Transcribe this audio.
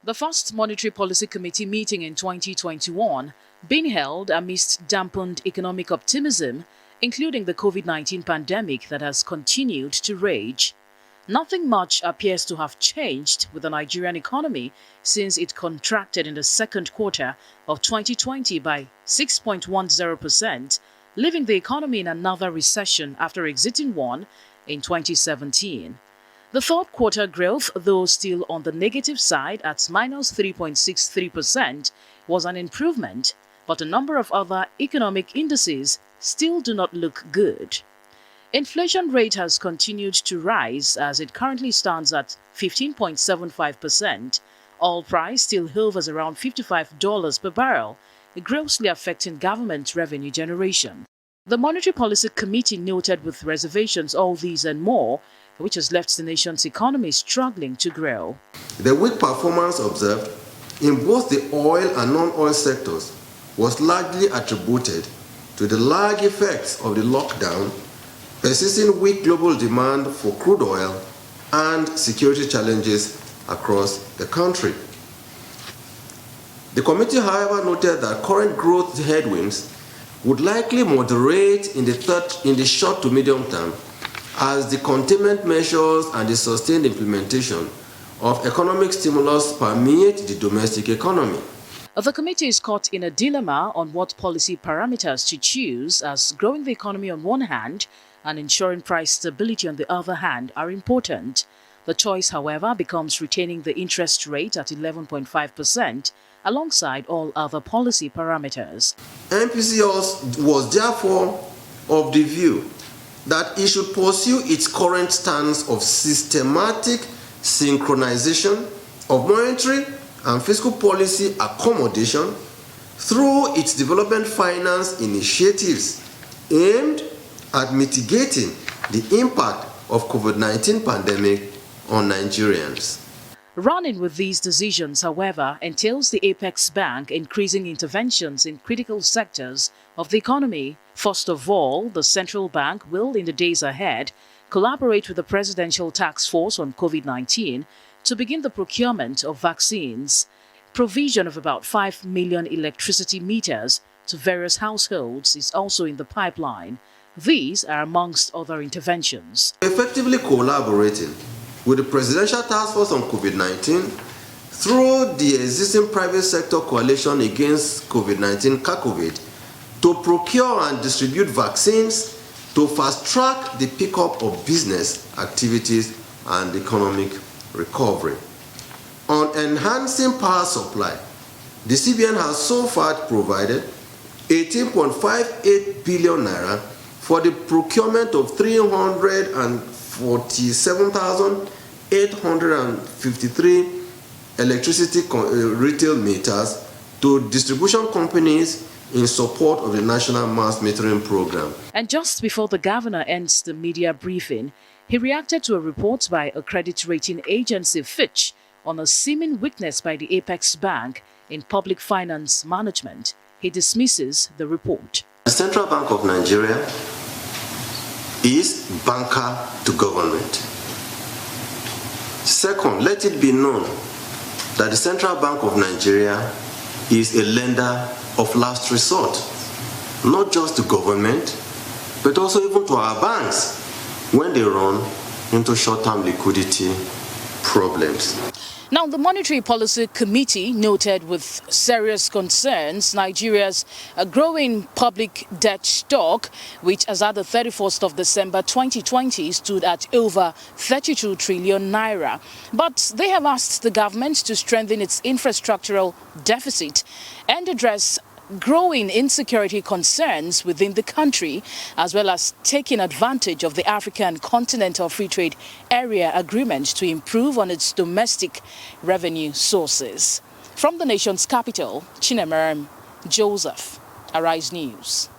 The first Monetary Policy Committee meeting in 2021 being held amidst dampened economic optimism, including the COVID-19 pandemic that has continued to rage. Nothing much appears to have changed with the Nigerian economy since it contracted in the second quarter of 2020 by 6.10%, leaving the economy in another recession after exiting one in 2017. The third quarter growth, though still on the negative side at minus 3.63%, was an improvement, but a number of other economic indices still do not look good. Inflation rate has continued to rise as it currently stands at 15.75%. Oil price still hovers around $55 per barrel, grossly affecting government revenue generation. The Monetary Policy Committee noted with reservations all these and more, which has left the nation's economy struggling to grow. The weak performance observed in both the oil and non-oil sectors was largely attributed to the lag effects of the lockdown, persisting weak global demand for crude oil, and security challenges across the country. The committee, however, noted that current growth headwinds would likely moderate in the short to medium term as the containment measures and the sustained implementation of economic stimulus permeate the domestic economy. The committee is caught in a dilemma on what policy parameters to choose, as growing the economy on one hand and ensuring price stability on the other hand are important. The choice, however, becomes retaining the interest rate at 11.5% alongside all other policy parameters. MPC was therefore of the view that it should pursue its current stance of systematic synchronization of monetary and fiscal policy accommodation through its development finance initiatives aimed at mitigating the impact of COVID-19 pandemic on Nigerians. Running with these decisions, however, entails the Apex Bank increasing interventions in critical sectors of the economy. First of all, the central bank will, in the days ahead, collaborate with the Presidential Task Force on COVID-19 to begin the procurement of vaccines. Provision of about 5 million electricity meters to various households is also in the pipeline. These are amongst other interventions. Effectively collaborating with the Presidential Task Force on COVID-19 through the existing private sector coalition against COVID-19, CACOVID, to procure and distribute vaccines to fast-track the pickup of business activities and economic recovery. On enhancing power supply, the CBN has so far provided 18.58 billion naira for the procurement of 347,853 electricity retail meters to distribution companies in support of the National Mass Metering Program. And just before the governor ends the media briefing, he reacted to a report by a credit rating agency, Fitch, on a seeming weakness by the Apex Bank in public finance management. He dismisses the report. The Central Bank of Nigeria is banker to government. Second, let it be known that the Central Bank of Nigeria is a lender of last resort, not just to government, but also even to our banks when they run into short-term liquidity problems. Now, the Monetary Policy Committee noted with serious concerns Nigeria's growing public debt stock, which as at the 31st of December 2020 stood at over 32 trillion naira. But they have asked the government to strengthen its infrastructural deficit and address growing insecurity concerns within the country, as well as taking advantage of the African Continental Free Trade Area Agreement to improve on its domestic revenue sources. From the nation's capital, Chinemerem Joseph, Arise News.